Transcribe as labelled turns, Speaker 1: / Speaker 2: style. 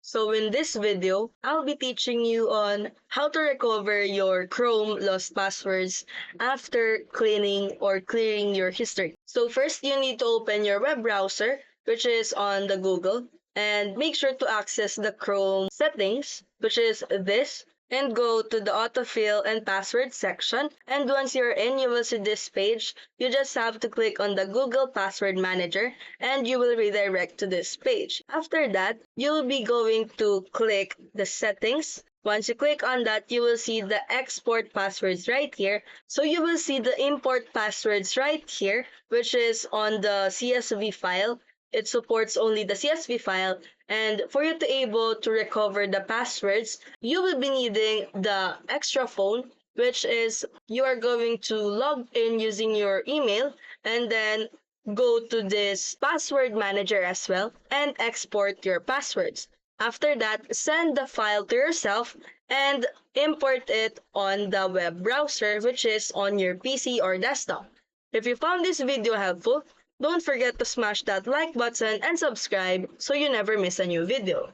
Speaker 1: So in this video, I'll be teaching you on how to recover your Chrome lost passwords after cleaning or clearing your history. So first, you need to open your web browser, which is on the Google, and make sure to access the Chrome settings, which is this, and go to the autofill and password section. And once you're in, you will see this page. You just have to click on the Google Password Manager and you will redirect to this page. After that, you'll be going to click the settings. Once you click on that, you will see the export passwords right here. So you will see the import passwords right here, which is on the CSV file. It supports only the CSV file, and for you to able to recover the passwords, you will be needing the extra phone, which is you are going to log in using your email and then go to this password manager as well and export your passwords. After that, send the file to yourself and import it on the web browser, which is on your PC or desktop. If you found this video helpful, don't forget to smash that like button and subscribe so you never miss a new video.